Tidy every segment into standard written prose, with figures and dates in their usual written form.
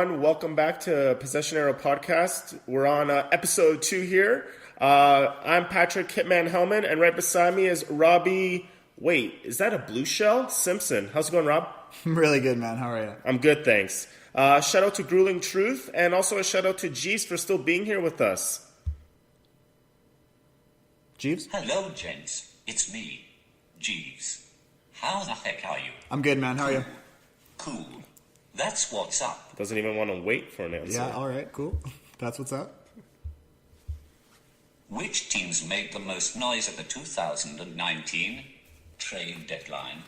everyone. Welcome back to Possession Arrow Podcast. We're on episode 2 here. I'm Patrick Hitman Hellman, and right beside me is Robbie. Wait, is that a blue shell? Simpson. How's it going, Rob? I'm really good, man. How are you? I'm good, thanks. Shout out to Grueling Truth, and also a shout out to Jeeves for still being here with us. Jeeves? Hello, gents. It's me, Jeeves. How the heck are you? I'm good, man. How are you? Cool. That's what's up. Doesn't even want to wait for an answer. Yeah, all right, cool. That's what's up. Which teams made the most noise at the 2019 trade deadline?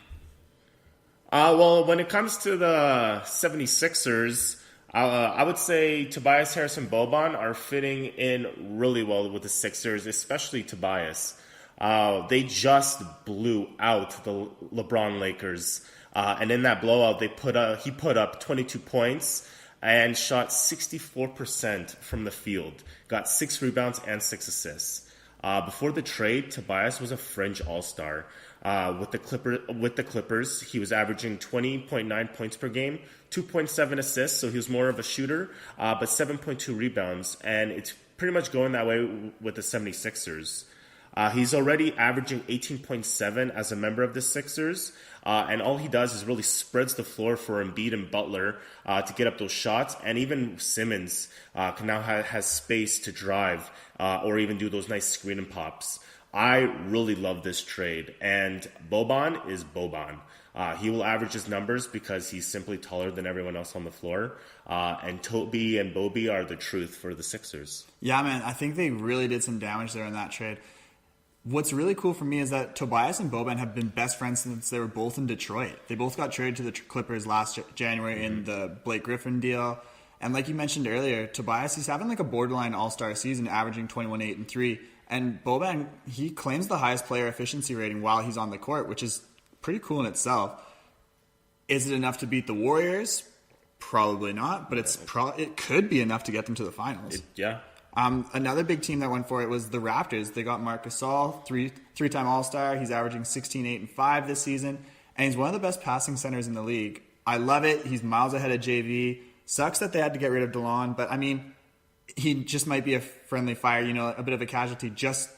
Well, when it comes to the 76ers, I would say Tobias Harris and Boban are fitting in really well with the Sixers, especially Tobias. They just blew out the LeBron Lakers. And in that blowout, he put up 22 points and shot 64% from the field. Got 6 rebounds and 6 assists. Before the trade, Tobias was a fringe all-star. With the Clippers, he was averaging 20.9 points per game, 2.7 assists, so he was more of a shooter, but 7.2 rebounds. And it's pretty much going that way with the 76ers. He's already averaging 18.7 as a member of the Sixers, and all he does is really spreads the floor for Embiid and Butler to get up those shots, and even Simmons can now has space to drive or even do those nice screen and pops. I really love this trade, and Boban is Boban. He will average his numbers because he's simply taller than everyone else on the floor. And Toby and Bobby are the truth for the Sixers. Yeah, man, I think they really did some damage there in that trade. What's really cool for me is that Tobias and Boban have been best friends since they were both in Detroit. They both got traded to the Clippers last January in the Blake Griffin deal. And like you mentioned earlier, Tobias, he's having like a borderline all-star season, averaging 21, 8, and 3. And Boban, he claims the highest player efficiency rating while he's on the court, which is pretty cool in itself. Is it enough to beat the Warriors? Probably not, but it could be enough to get them to the finals. Yeah. Another big team that went for it was the Raptors. They got Marc Gasol, three-time All-Star. He's averaging 16, 8, and 5 this season, and he's one of the best passing centers in the league. I love it. He's miles ahead of JV. Sucks that they had to get rid of DeLon, but I mean, he just might be a friendly fire, a bit of a casualty just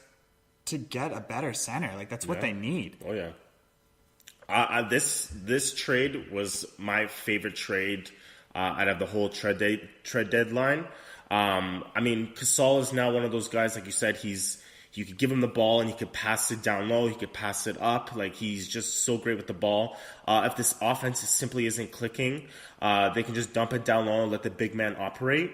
to get a better center. Like, that's what they need. Oh, yeah. This trade was my favorite trade out of the whole trade deadline. I mean, Gasol is now one of those guys, like you said, you could give him the ball and he could pass it down low, he could pass it up. Like, he's just so great with the ball. If this offense simply isn't clicking, they can just dump it down low and let the big man operate.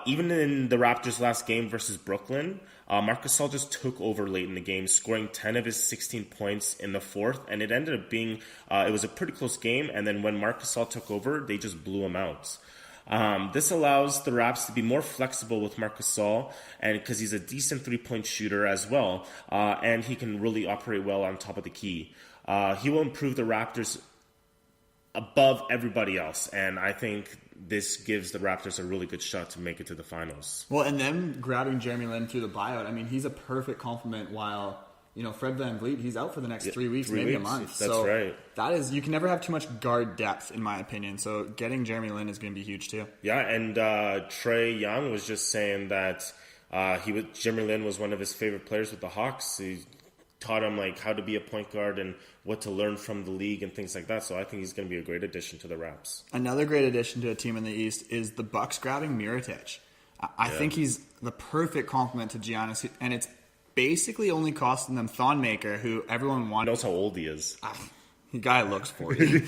Even in the Raptors' last game versus Brooklyn, Marc Gasol just took over late in the game, scoring 10 of his 16 points in the fourth, and it ended up being, it was a pretty close game, and then when Marc Gasol took over, they just blew him out. This allows the Raps to be more flexible with Marc Gasol, and because he's a decent three-point shooter as well, and he can really operate well on top of the key. He will improve the Raptors above everybody else, and I think this gives the Raptors a really good shot to make it to the finals. Well, and them grabbing Jeremy Lin through the buyout, I mean, he's a perfect complement while, Fred VanVleet, he's out for the next 3 weeks, maybe a month. That's right. That is, you can never have too much guard depth, in my opinion. So getting Jeremy Lin is going to be huge too. Yeah, and Trae Young was just saying that Jeremy Lin was one of his favorite players with the Hawks. He taught him like how to be a point guard and what to learn from the league and things like that. So I think he's going to be a great addition to the Raps. Another great addition to a team in the East is the Bucks grabbing Mirotic. I think he's the perfect complement to Giannis, and it's basically only costing them Thonmaker, who everyone wanted. He knows how old he is. The guy looks 40.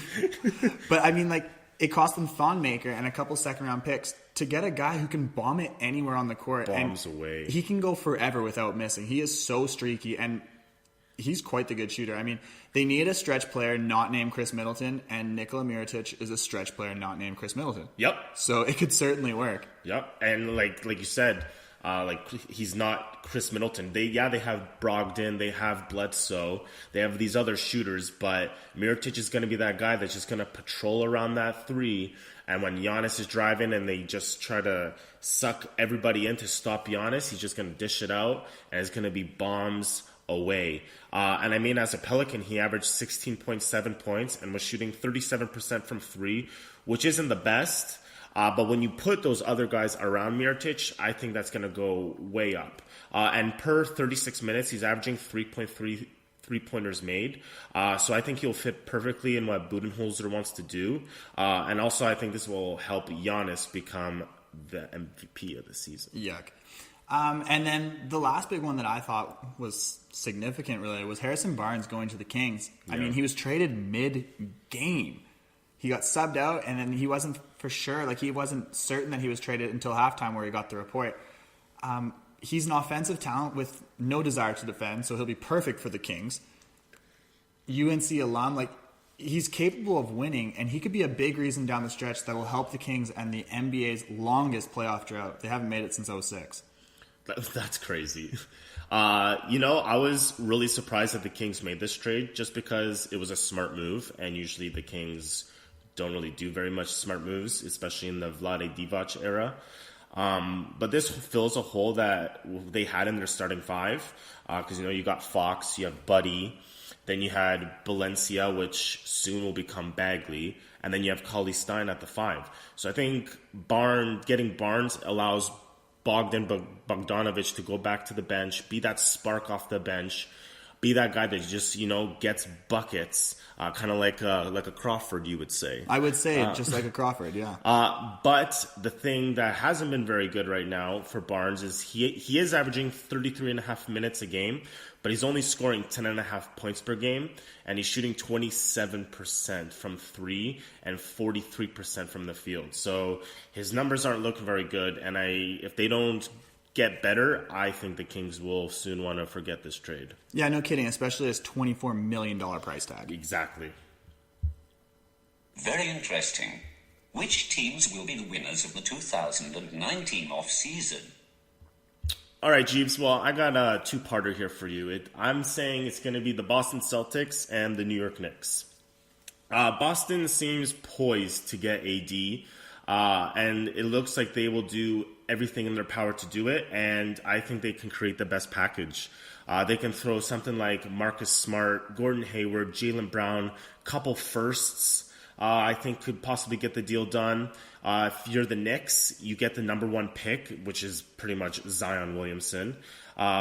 But I mean, like, it cost them Thonmaker and a couple second-round picks to get a guy who can bomb it anywhere on the court. Bombs away. He can go forever without missing. He is so streaky, and he's quite the good shooter. I mean, they need a stretch player not named Chris Middleton, and Nikola Mirotic is a stretch player not named Chris Middleton. Yep. So it could certainly work. Yep. And like you said, he's not Chris Middleton. They have Brogdon, they have Bledsoe, they have these other shooters, but Mirotic is going to be that guy that's just going to patrol around that three. And when Giannis is driving and they just try to suck everybody in to stop Giannis, he's just going to dish it out, and it's going to be bombs away. And I mean, as a Pelican, he averaged 16.7 points and was shooting 37% from three, which isn't the best. But when you put those other guys around Mirotic, I think that's going to go way up. And per 36 minutes, he's averaging 3.3 three-pointers made. So I think he'll fit perfectly in what Budenholzer wants to do. And also I think this will help Giannis become the MVP of the season. Yuck. And then the last big one that I thought was significant, really, was Harrison Barnes going to the Kings. I mean, he was traded mid-game. He got subbed out, and then he wasn't for sure. Like, he wasn't certain that he was traded until halftime where he got the report. He's an offensive talent with no desire to defend, so he'll be perfect for the Kings. UNC alum, like, he's capable of winning, and he could be a big reason down the stretch that will help the Kings and the NBA's longest playoff drought. They haven't made it since 2006. That's crazy. I was really surprised that the Kings made this trade just because it was a smart move, and usually the Kings don't really do very much smart moves, especially in the Vlade Divac era. But this fills a hole that they had in their starting five because, you got Fox, you have Buddy, then you had Valencia, which soon will become Bagley, and then you have Cauley Stein at the five. So I think getting Barnes allows Bogdan Bogdanovic to go back to the bench, be that spark off the bench, be that guy that just, gets buckets, kind of like a Crawford, you would say. I would say just like a Crawford, yeah. But the thing that hasn't been very good right now for Barnes is he is averaging 33.5 minutes a game, but he's only scoring 10.5 points per game, and he's shooting 27% from three and 43% from the field. So his numbers aren't looking very good, and if they don't get better, I think the Kings will soon want to forget this trade. Yeah, no kidding, especially his $24 million price tag. Exactly. Very interesting. Which teams will be the winners of the 2019 off-season? All right, Jeeves. Well, I got a two-parter here for you. I'm saying it's going to be the Boston Celtics and the New York Knicks. Boston seems poised to get AD, and it looks like they will do everything in their power to do it, and I think they can create the best package. They can throw something like Marcus Smart, Gordon Hayward, Jaylen Brown, couple firsts, I think could possibly get the deal done. If you're the Knicks, you get the number one pick, which is pretty much Zion Williamson,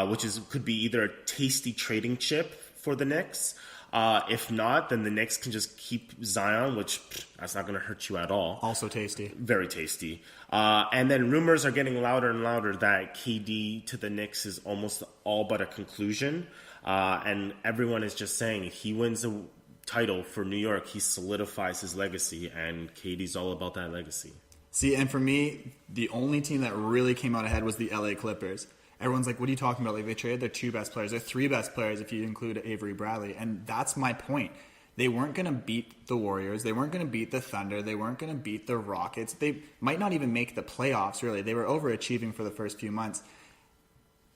which could be either a tasty trading chip for the Knicks. If not, then the Knicks can just keep Zion, which that's not going to hurt you at all. Also tasty. Very tasty. And then rumors are getting louder and louder that KD to the Knicks is almost all but a conclusion. And everyone is just saying if he wins the title for New York, he solidifies his legacy, and KD's all about that legacy. See, and for me, the only team that really came out ahead was the LA Clippers. Everyone's like, what are you talking about? Like, they traded their two best players, their three best players if you include Avery Bradley. And that's my point. They weren't going to beat the Warriors. They weren't going to beat the Thunder. They weren't going to beat the Rockets. They might not even make the playoffs, really. They were overachieving for the first few months.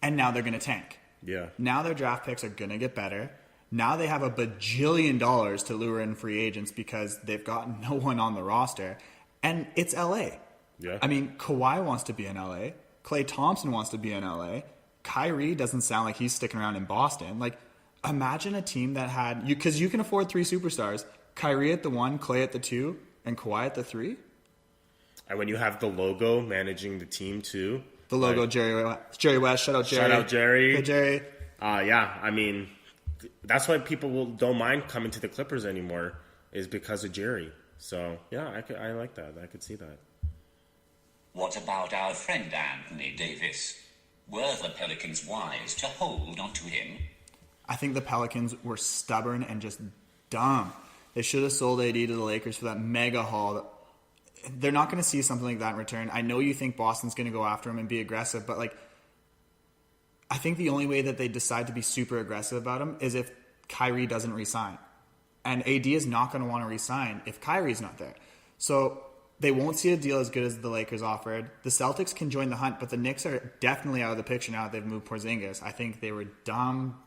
And now they're going to tank. Yeah. Now their draft picks are going to get better. Now they have a bajillion dollars to lure in free agents because they've got no one on the roster. And it's LA. Yeah. I mean, Kawhi wants to be in LA. Klay Thompson wants to be in LA. Kyrie doesn't sound like he's sticking around in Boston. Like, imagine a team that had because you can afford three superstars: Kyrie at the 1, Klay at the 2, and Kawhi at the 3. And when you have the logo managing the team too, the logo, like, Jerry West. Shout out Jerry. Shout out Jerry. Hey, Jerry. Yeah, I mean, that's why people don't mind coming to the Clippers anymore is because of Jerry. So yeah, I like that. I could see that. What about our friend Anthony Davis? Were the Pelicans wise to hold on to him? I think the Pelicans were stubborn and just dumb. They should have sold AD to the Lakers for that mega haul. They're not going to see something like that in return. I know you think Boston's going to go after him and be aggressive, but I think the only way that they decide to be super aggressive about him is if Kyrie doesn't resign. And AD is not going to want to resign if Kyrie's not there. So they won't see a deal as good as the Lakers offered. The Celtics can join the hunt, but the Knicks are definitely out of the picture now that they've moved Porzingis. I think they were dumb.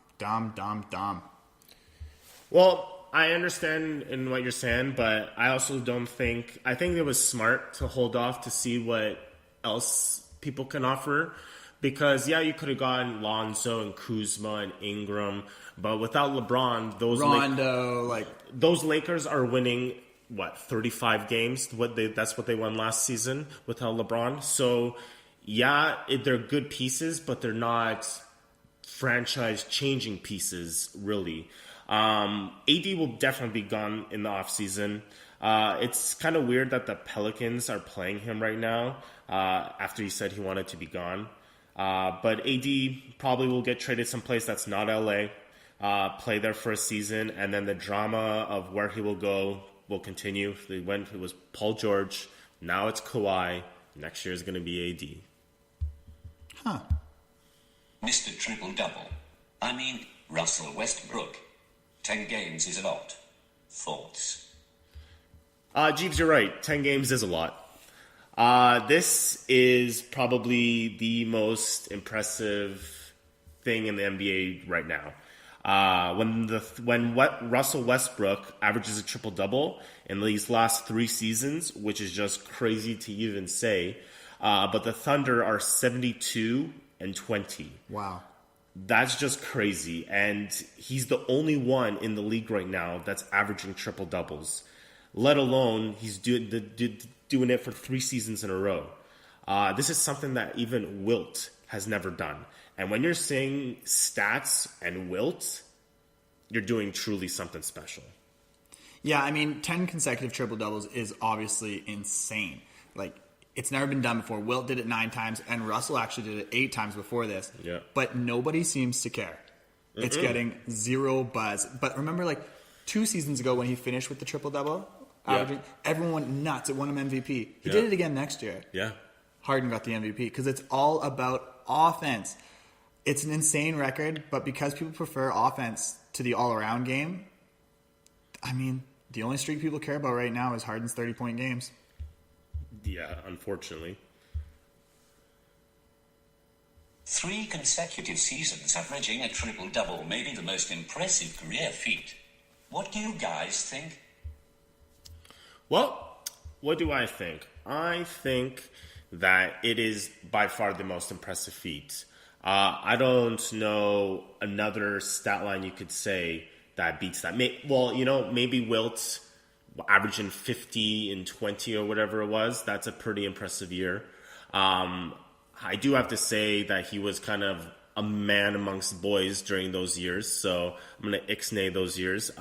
Well, I understand in what you're saying, but I also don't think... I think it was smart to hold off to see what else people can offer. Because, yeah, you could have gotten Lonzo and Kuzma and Ingram, but without LeBron, those Rondo, those Lakers are winning 35 games. That's what they won last season without LeBron. So yeah, they're good pieces, but they're not franchise changing pieces really. AD will definitely be gone in the offseason. It's kind of weird that the Pelicans are playing him right now after he said he wanted to be gone. But AD probably will get traded someplace that's not LA, play there for a season, and then the drama of where he will go will continue. It was Paul George, now it's Kawhi, next year is going to be AD. Huh. Mr. Triple Double. I mean, Russell Westbrook. 10 games is a lot. Thoughts? Jeeves, you're right. 10 games is a lot. This is probably the most impressive thing in the NBA right now. When Russell Westbrook averages a triple-double in these last 3 seasons, which is just crazy to even say, but the Thunder are 72-20. Wow. That's just crazy. And he's the only one in the league right now that's averaging triple-doubles, let alone he's doing it for 3 seasons in a row. This is something that even Wilt has never done. And when you're seeing stats and Wilt, you're doing truly something special. Yeah, I mean, 10 consecutive triple-doubles is obviously insane. Like, it's never been done before. Wilt did it 9 times, and Russell actually did it 8 times before this. Yeah. But nobody seems to care. It's getting zero buzz. But remember, like, 2 seasons ago when he finished with the triple-double, averaging, everyone went nuts. It won him MVP. He did it again next year. Yeah. Harden got the MVP because it's all about offense. It's an insane record, but because people prefer offense to the all-around game, I mean, the only streak people care about right now is Harden's 30-point games. Yeah, unfortunately. 3 consecutive seasons averaging a triple-double may be the most impressive career feat. What do you guys think? Well, what do I think? I think that it is by far the most impressive feat. I don't know another stat line you could say that beats that. Maybe Wilt averaging 50 and 20 or whatever it was. That's a pretty impressive year. I do have to say that he was kind of a man amongst boys during those years, so I'm going to ixnay those years.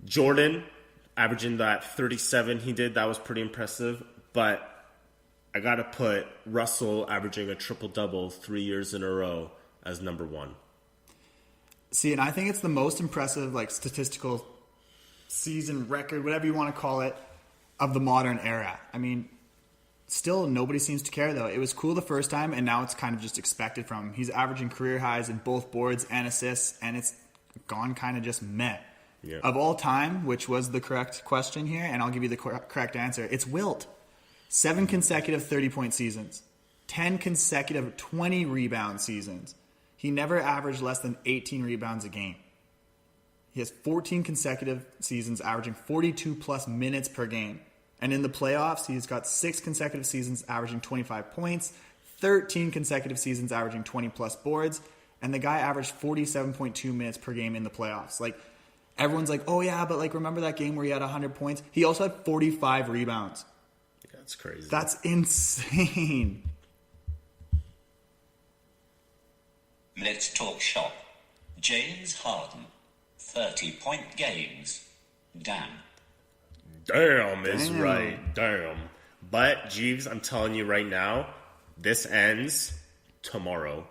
Jordan averaging that 37 he did, that was pretty impressive, but I got to put Russell averaging a triple-double 3 years in a row as number 1. See, and I think it's the most impressive, like, statistical season record, whatever you want to call it, of the modern era. I mean, still nobody seems to care, though. It was cool the first time, and now it's kind of just expected from him. He's averaging career highs in both boards and assists, and it's gone kind of just meh. Yeah. Of all time, which was the correct question here, and I'll give you the correct answer, it's Wilt. 7 consecutive 30-point seasons. 10 consecutive 20-rebound seasons. He never averaged less than 18 rebounds a game. He has 14 consecutive seasons averaging 42-plus minutes per game. And in the playoffs, he's got 6 consecutive seasons averaging 25 points, 13 consecutive seasons averaging 20-plus boards, and the guy averaged 47.2 minutes per game in the playoffs. Like, everyone's like, oh yeah, but like, remember that game where he had 100 points? He also had 45 rebounds. That's crazy. That's insane. Let's talk shop. James Harden. 30-point games. Damn. Damn is right. Damn. But, Jeeves, I'm telling you right now, this ends tomorrow.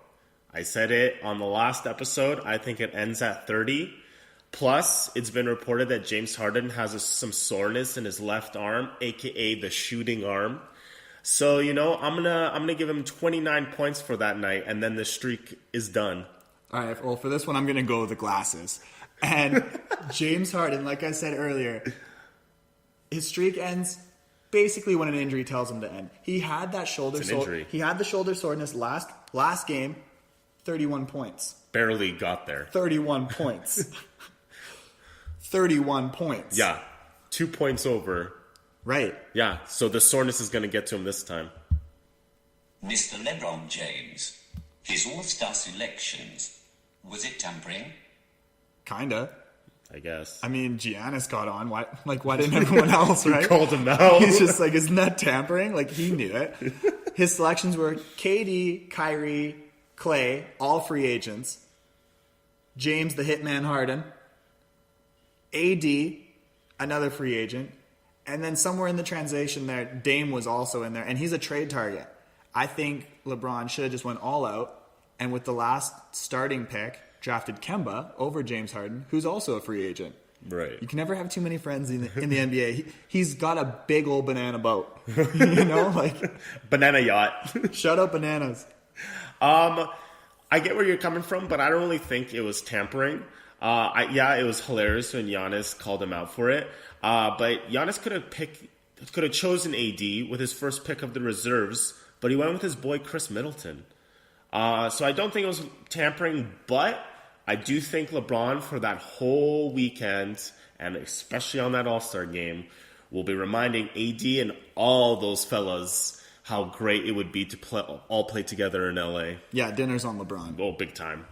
I said it on the last episode. I think it ends at 30. Plus, it's been reported that James Harden has some soreness in his left arm, aka the shooting arm. So, I'm gonna give him 29 points for that night, and then the streak is done. All right, well, for this one, I'm going to go with the glasses. And James Harden, like I said earlier, his streak ends basically when an injury tells him to end. He had that shoulder He had the shoulder soreness last game, 31 points. Barely got there. 31 points. 31 points. Yeah. 2 points over. Right. Yeah. So the soreness is going to get to him this time. Mr. LeBron James. His All-Star selections. Was it tampering? Kinda. I guess. I mean, Giannis got on. Why didn't everyone else, right? Called him out. He's just like, isn't that tampering? Like, he knew it. His selections were KD, Kyrie, Clay, all free agents. James, the Hitman Harden. AD, another free agent. And then somewhere in the translation there, Dame was also in there. And he's a trade target. I think LeBron should have just went all out. And with the last starting pick, drafted Kemba over James Harden, who's also a free agent. Right. You can never have too many friends in the NBA. He's got a big old banana boat. You know, like Banana yacht. Shut up, bananas. I get where you're coming from, but I don't really think it was tampering. It was hilarious when Giannis called him out for it. But Giannis could have chosen AD with his first pick of the reserves, but he went with his boy Chris Middleton. So I don't think it was tampering, but I do think LeBron for that whole weekend, and especially on that All-Star game, will be reminding AD and all those fellas how great it would be to all play together in LA. Yeah, dinner's on LeBron. Oh, big time.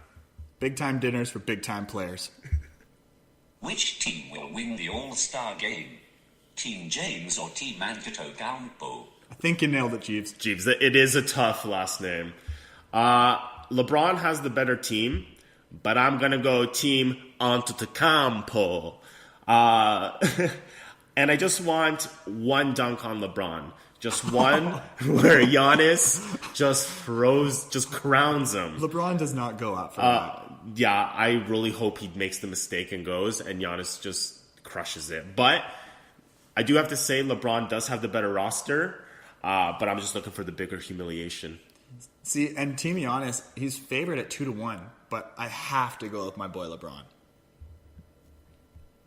Big time dinners for big time players. Which team will win the All-Star game? Team James or Team Antetokounmpo? I think you nailed it, Jeeves. Jeeves, it is a tough last name. LeBron has the better team, but I'm going to go Team Antetokounmpo. And I just want one dunk on LeBron. Just one where Giannis just crowns him. LeBron does not go up for that. Yeah, I really hope he makes the mistake and goes, and Giannis just crushes it. But I do have to say LeBron does have the better roster, but I'm just looking for the bigger humiliation. See, and Team Giannis, he's favored at 2-1, but I have to go with my boy LeBron.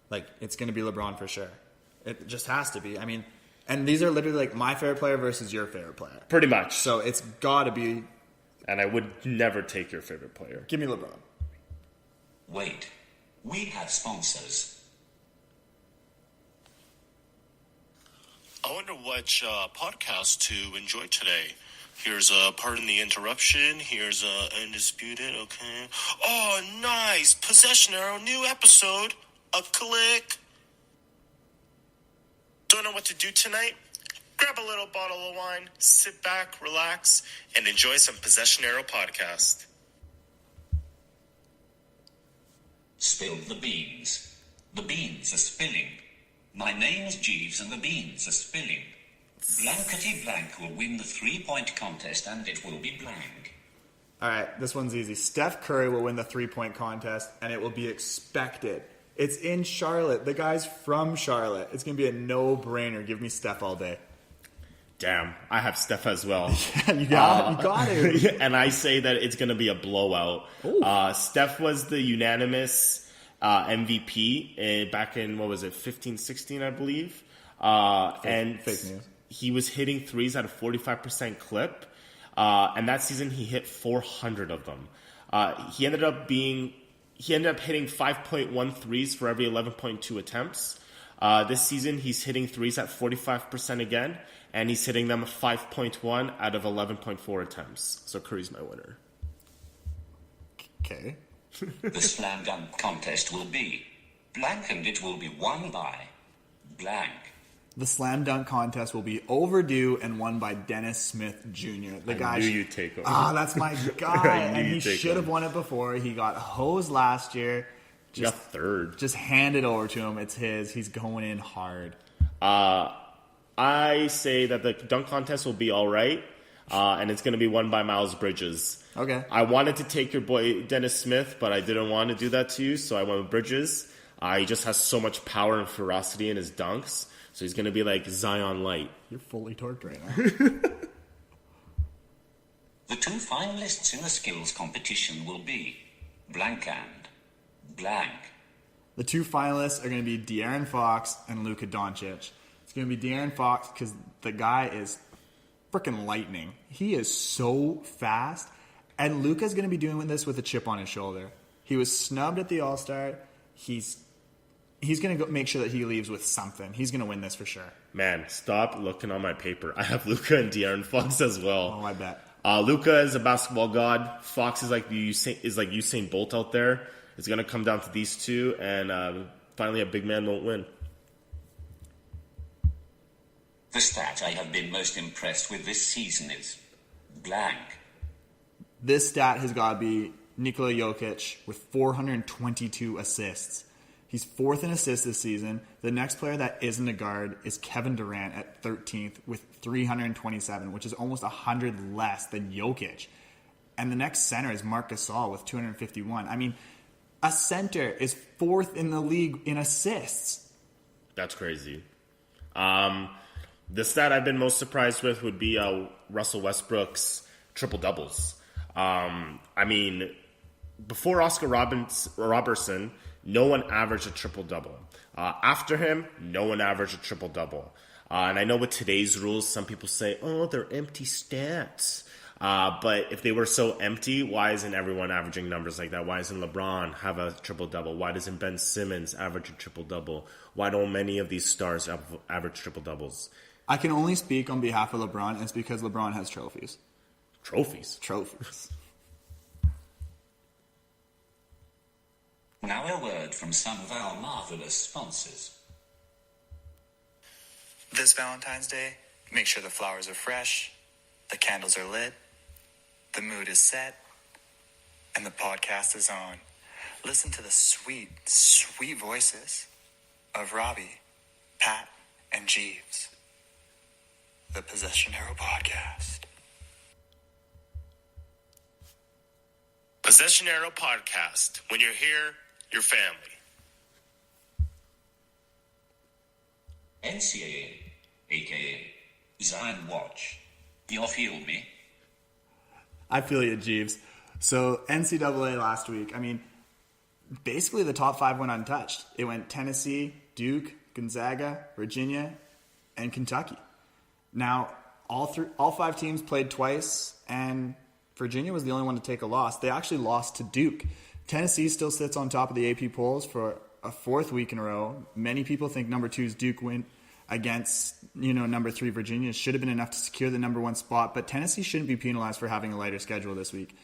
Like, it's going to be LeBron for sure. It just has to be. I mean, and these are literally like my favorite player versus your favorite player. Pretty much. So it's got to be. And I would never take your favorite player. Give me LeBron. Wait, we have sponsors. I wonder which podcast to enjoy today. Here's Pardon the Interruption. Here's Undisputed. Okay. Oh, nice. Possession Arrow. New episode. A click. Don't know what to do tonight? Grab a little bottle of wine, sit back, relax, and enjoy some Possession Arrow podcast. Spill the beans. The beans are spilling. My name's Jeeves and the beans are spilling. Blankety blank will win the 3-point contest and it will be blank. All right, this one's easy. Steph Curry will win the 3-point contest and it will be expected. It's in Charlotte. The guy's from Charlotte. It's going to be a no-brainer. Give me Steph all day. Damn, I have Steph as well. Yeah, you got it. And I say that it's going to be a blowout. Steph was the unanimous MVP back in, 15-16, I believe. And fake news. He was hitting threes at a 45% clip. And that season, he hit 400 of them. He ended up hitting 5.1 threes for every 11.2 attempts. This season, he's hitting threes at 45% again, and he's hitting them 5.1 out of 11.4 attempts. So Curry's my winner. Okay. The slam dunk contest will be blank and it will be won by blank. The slam dunk contest will be overdue and won by Dennis Smith Jr. I knew you'd take him. That's my guy. And he should have won it before. He got hosed last year. He got third. Just hand it over to him. It's his. He's going in hard. I say that the dunk contest will be all right, and it's going to be won by Miles Bridges. Okay. I wanted to take your boy Dennis Smith, but I didn't want to do that to you, so I went with Bridges. He just has so much power and ferocity in his dunks, so he's going to be like Zion Light. You're fully torqued right now. The two finalists in the skills competition will be blank and blank. The two finalists are going to be De'Aaron Fox and Luka Doncic. It's going to be De'Aaron Fox because the guy is freaking lightning. He is so fast. And Luka's going to be doing this with a chip on his shoulder. He was snubbed at the All-Star. He's going to go make sure that he leaves with something. He's going to win this for sure. Man, stop looking on my paper. I have Luka and De'Aaron Fox as well. Oh, I bet. Luka is a basketball god. Fox is like Usain Bolt out there. It's going to come down to these two, and finally a big man won't win. The stat I have been most impressed with this season is blank. This stat has got to be Nikola Jokic with 422 assists. He's fourth in assists this season. The next player that isn't a guard is Kevin Durant at 13th with 327, which is almost 100 less than Jokic. And the next center is Marc Gasol with 251. I mean, a center is fourth in the league in assists. That's crazy. The stat I've been most surprised with would be Russell Westbrook's triple-doubles. I mean, before Oscar Robertson, no one averaged a triple-double. After him, no one averaged a triple-double. And I know with today's rules, some people say, oh, they're empty stats. But if they were so empty, why isn't everyone averaging numbers like that? Why doesn't LeBron have a triple-double? Why doesn't Ben Simmons average a triple-double? Why don't many of these stars average triple-doubles? I can only speak on behalf of LeBron, and it's because LeBron has trophies. Trophies? Trophies. Now a word from some of our marvelous sponsors. This Valentine's Day, make sure the flowers are fresh, the candles are lit, the mood is set, and the podcast is on. Listen to the sweet, sweet voices of Robbie, Pat, and Jeeves. The Possession Arrow Podcast. Possession Arrow Podcast. When you're here, your family. NCAA, aka Zion Watch. You feel me? I feel you, Jeeves. So NCAA last week, I mean, basically the top five went untouched. It went Tennessee, Duke, Gonzaga, Virginia, and Kentucky. Now, all five teams played twice, and Virginia was the only one to take a loss. They actually lost to Duke. Tennessee still sits on top of the AP polls for a fourth week in a row. Many people think number 2's Duke win against, number 3 Virginia should have been enough to secure the number 1 spot, but Tennessee shouldn't be penalized for having a lighter schedule this week.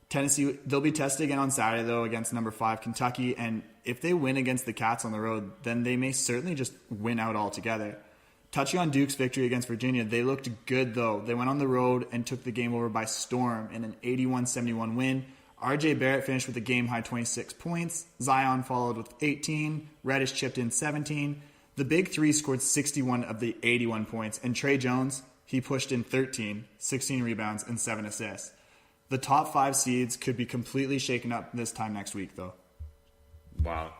Tennessee, they'll be tested again on Saturday, though, against number 5 Kentucky, and if they win against the Cats on the road, then they may certainly just win out altogether. Touching on Duke's victory against Virginia, they looked good, though. They went on the road and took the game over by storm in an 81-71 win. RJ Barrett finished with a game-high 26 points. Zion followed with 18. Reddish chipped in 17. The big three scored 61 of the 81 points. And Trey Jones, he pushed in 13, 16 rebounds, and 7 assists. The top 5 seeds could be completely shaken up this time next week, though. Wow.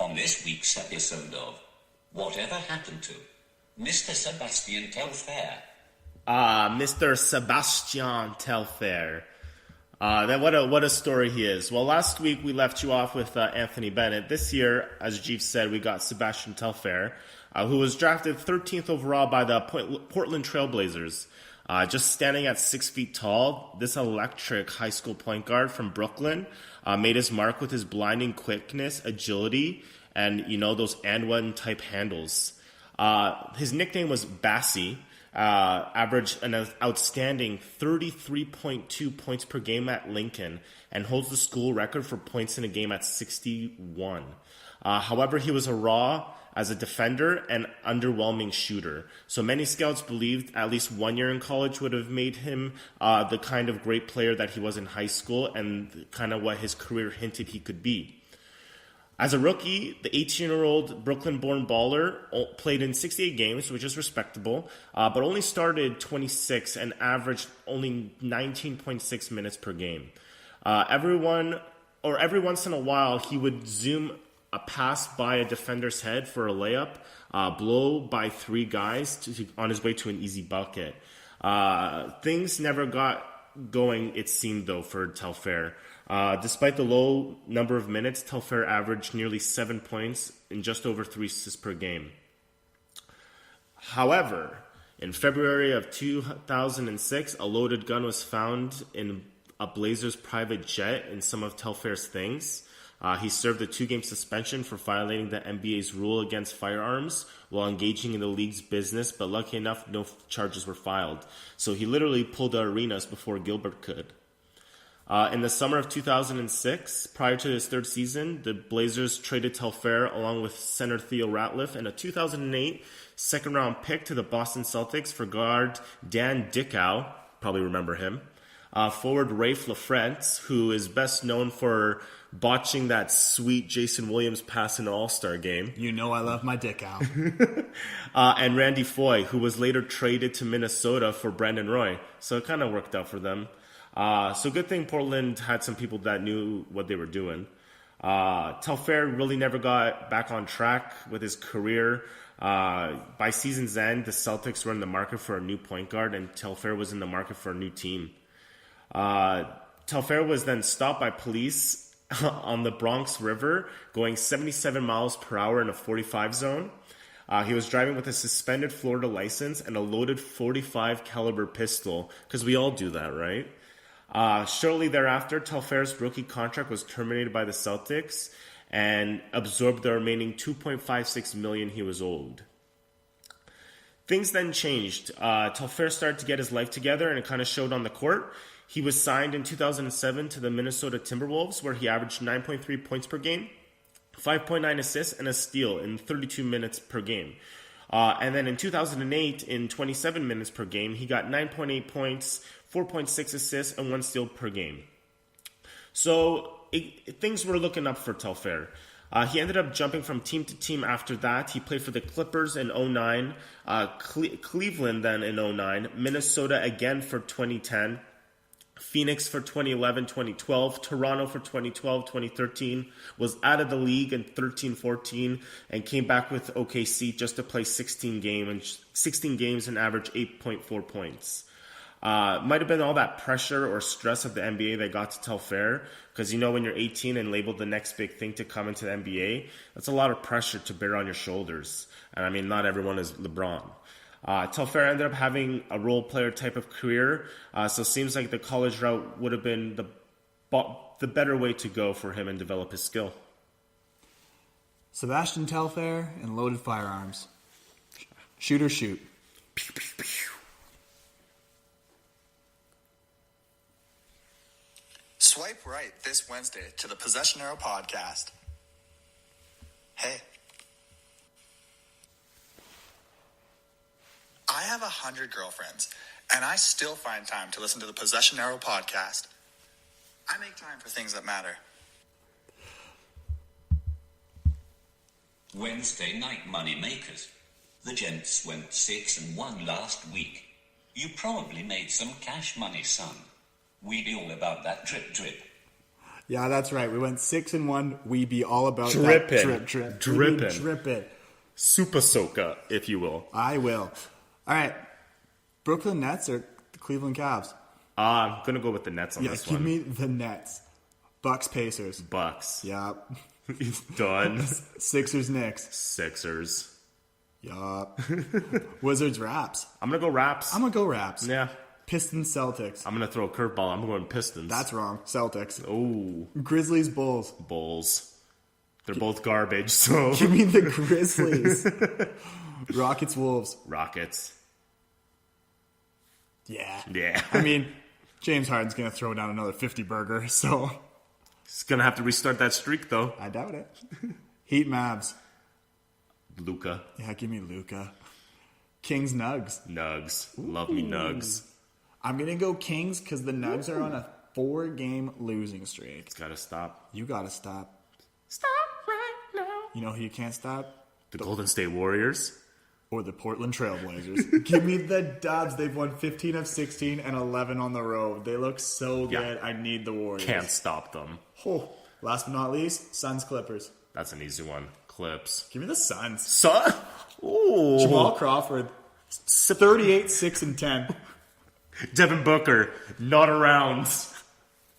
On this week's episode of Whatever Happened to Mr. Sebastian Telfair. Mr. Sebastian Telfair. What a story he is. Well, last week we left you off with Anthony Bennett. This year, as Jeeves said, we got Sebastian Telfair, who was drafted 13th overall by the Portland Trailblazers. Just standing at 6 feet tall, this electric high school point guard from Brooklyn made his mark with his blinding quickness, agility, and, those and one type handles. His nickname was Bassy. Averaged an outstanding 33.2 points per game at Lincoln and holds the school record for points in a game at 61. However, he was a raw as a defender and underwhelming shooter. So many scouts believed at least 1 year in college would have made him the kind of great player that he was in high school and kind of what his career hinted he could be. As a rookie, the 18-year-old Brooklyn-born baller played in 68 games, which is respectable, but only started 26 and averaged only 19.6 minutes per game. Every once in a while, he would zoom a pass by a defender's head for a layup, blow by 3 guys on his way to an easy bucket. Things never got going, it seemed, though, for Telfair. Despite the low number of minutes, Telfair averaged nearly 7 points and just over 3 assists per game. However, in February of 2006, a loaded gun was found in a Blazers private jet in some of Telfair's things. He served a 2-game suspension for violating the NBA's rule against firearms while engaging in the league's business, but lucky enough, no charges were filed. So he literally pulled the arenas before Gilbert could. In the summer of 2006, prior to his third season, the Blazers traded Telfair along with center Theo Ratliff and a 2008 second-round pick to the Boston Celtics for guard Dan Dickau, probably remember him, forward Rafe LaFrentz, who is best known for botching that sweet Jason Williams pass in an All-Star game. You know I love my dick out. And Randy Foye, who was later traded to Minnesota for Brandon Roy. So it kind of worked out for them. So good thing Portland had some people that knew what they were doing. Telfair really never got back on track with his career. By season's end, the Celtics were in the market for a new point guard, and Telfair was in the market for a new team. Telfair was then stopped by police on the Bronx River, going 77 miles per hour in a 45 zone. He was driving with a suspended Florida license and a loaded .45 caliber pistol, because we all do that, right? Shortly thereafter, Telfair's rookie contract was terminated by the Celtics and absorbed the remaining $2.56 million he was owed. Things then changed. Telfair started to get his life together, and it kind of showed on the court. He was signed in 2007 to the Minnesota Timberwolves, where he averaged 9.3 points per game, 5.9 assists, and a steal in 32 minutes per game. And then in 2008, in 27 minutes per game, he got 9.8 points, 4.6 assists, and 1 steal per game. So things were looking up for Telfair. He ended up jumping from team to team after that. He played for the Clippers in 2009, Cleveland then in 2009, Minnesota again for 2010, Phoenix for 2011-2012, Toronto for 2012-2013, was out of the league in 13-14, and came back with OKC just to play 16 games and average 8.4 points. Might have been all that pressure or stress of the NBA that got to Telfair, because you know when you're 18 and labeled the next big thing to come into the NBA, that's a lot of pressure to bear on your shoulders. And I mean, not everyone is LeBron. Telfair ended up having a role player type of career, so it seems like the college route would have been the better way to go for him and develop his skill. Sebastian Telfair and loaded firearms. Shoot or shoot. Pew, pew, pew. Swipe right this Wednesday to the Possession Arrow podcast. Hey. I have 100 girlfriends, and I still find time to listen to the Possession Arrow podcast. I make time for things that matter. Wednesday night money makers. The gents went 6-1 last week. You probably made some cash money, son. We be all about that drip drip. Yeah, that's right. We went 6-1. We be all about Drippin'. that drip. Drippin'. Drippin'. Super soca, if you will. I will. All right. Brooklyn Nets or the Cleveland Cavs? I'm going to go with the Nets on this Give one. me the Nets. Bucks Pacers. Bucks. Yeah. Done. Sixers Knicks. Sixers. Yup. Wizards Raps. I'm going to go Raps. I'm going to go Raps. Yeah. Pistons Celtics. I'm going to throw a curveball. I'm going Pistons. That's wrong. Celtics. Oh. Grizzlies Bulls. Bulls. They're both garbage, so. Give me the Grizzlies. Rockets Wolves. Rockets. Yeah. Yeah. I mean, James Harden's going to throw down another 50 burger, so. He's going to have to restart that streak, though. I doubt it. Heat Mavs. Luka. Yeah, give me Luka. Kings Nugs. Nugs. Love me Nugs. I'm going to go Kings because the Nugs are on a 4-game losing streak. It's got to stop. You got to stop. Stop right now. You know who you can't stop? The Golden State Warriors. Or the Portland Trailblazers. Give me the Dubs. They've won 15 of 16 and 11 on the road. They look so good. Yeah. I need the Warriors. Can't stop them. Oh. Last but not least, Suns Clippers. That's an easy one. Clips. Give me the Suns. Son? Ooh. Jamal Crawford. 38, 6, and 10. Devin Booker. Not around.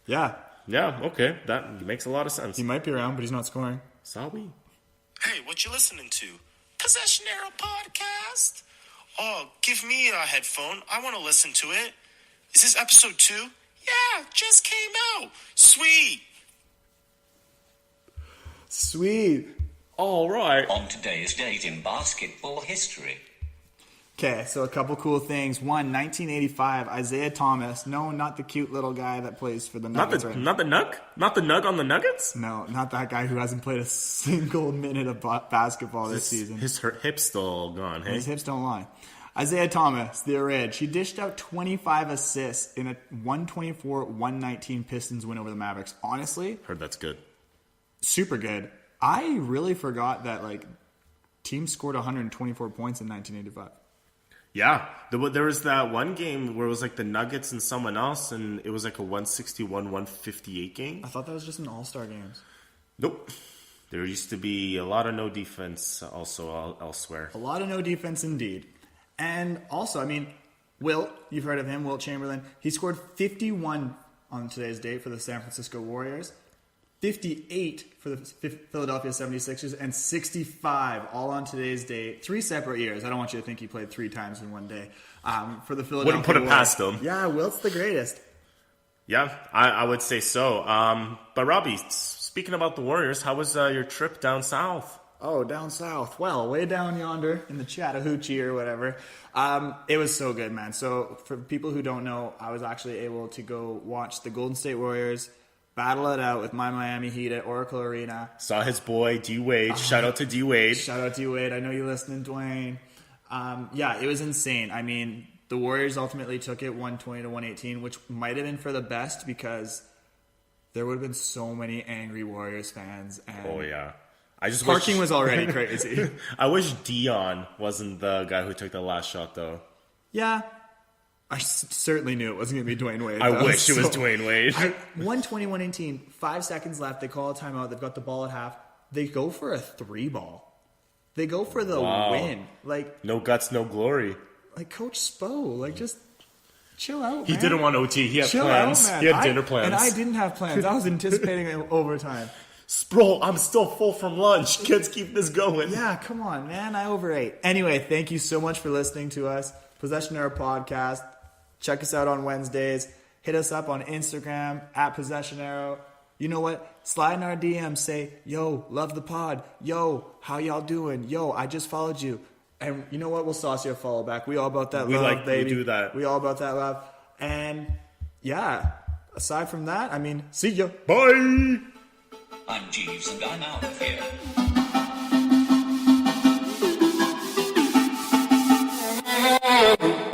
Yeah. Yeah, okay. That makes a lot of sense. He might be around, but he's not scoring. Sorry. Hey, what you listening to? Possession Arrow podcast? Oh, give me a headphone. I want to listen to it. Is this episode 2? Yeah, just came out. Sweet. Sweet. All right. On today's date in basketball history. Okay, so a couple cool things. One, 1985, Isaiah Thomas. No, not the cute little guy that plays for the Nuggets. Not the Nug on the Nuggets. No, not that guy who hasn't played a single minute of basketball this season. His hip's still gone. Hey, His hips don't lie. Isaiah Thomas, the Orig. He dished out 25 assists in a 124-119 Pistons win over the Mavericks. Honestly, heard that's good. super good. I really forgot that teams scored 124 points in 1985. Yeah, there was that one game where it was like the Nuggets and someone else, and it was like a 161-158 game. I thought that was just in All-Star games. Nope. There used to be a lot of no defense also elsewhere. A lot of no defense indeed. And also, I mean, Wilt, you've heard of him, Wilt Chamberlain. He scored 51 on today's date for the San Francisco Warriors, 58 for the Philadelphia 76ers, and 65 all on today's date. 3 separate years. I don't want you to think he played 3 times in one day. For the Philadelphia Wouldn't put it Warriors. past him. Yeah, Wilt's the greatest. Yeah, I would say so. But Robbie, speaking about the Warriors, how was your trip down south? Oh, down south. Well, way down yonder in the Chattahoochee or whatever. It was so good, man. So for people who don't know, I was actually able to go watch the Golden State Warriors battle it out with my Miami Heat at Oracle Arena. Saw his boy, D-Wade. Shout out to D-Wade. Shout out to you, Wade. I know you're listening, Dwayne. Yeah, it was insane. I mean, the Warriors ultimately took it 120-118, which might have been for the best because there would have been so many angry Warriors fans. And Oh, yeah. parking was already crazy. I wish Dion wasn't the guy who took the last shot, though. Yeah. I certainly knew it wasn't going to be Dwayne Wade. I wish it was Dwayne Wade. 120-118, 5 seconds left. They call a timeout. They've got the ball at half. They go for a 3-ball. They go for the win. No guts, no glory. Coach Spo, just chill out, man. He didn't want OT. He had Chill plans. out, man. He had dinner plans. And I didn't have plans. I was anticipating overtime. Bro, I'm still full from lunch. Kids, keep this going. Yeah, come on, man. I overate. Anyway, thank you so much for listening to us. Possession Arrow Podcast. Check us out on Wednesdays. Hit us up on Instagram at Possession Arrow. You know what? Slide in our DMs. Say, yo, love the pod. Yo, how y'all doing? Yo, I just followed you. And you know what? We'll sauce you a follow back. We all about that love, baby. We do that. We all about that love. And yeah, aside from that, I mean, see ya. Bye. I'm Jeeves and I'm out of here.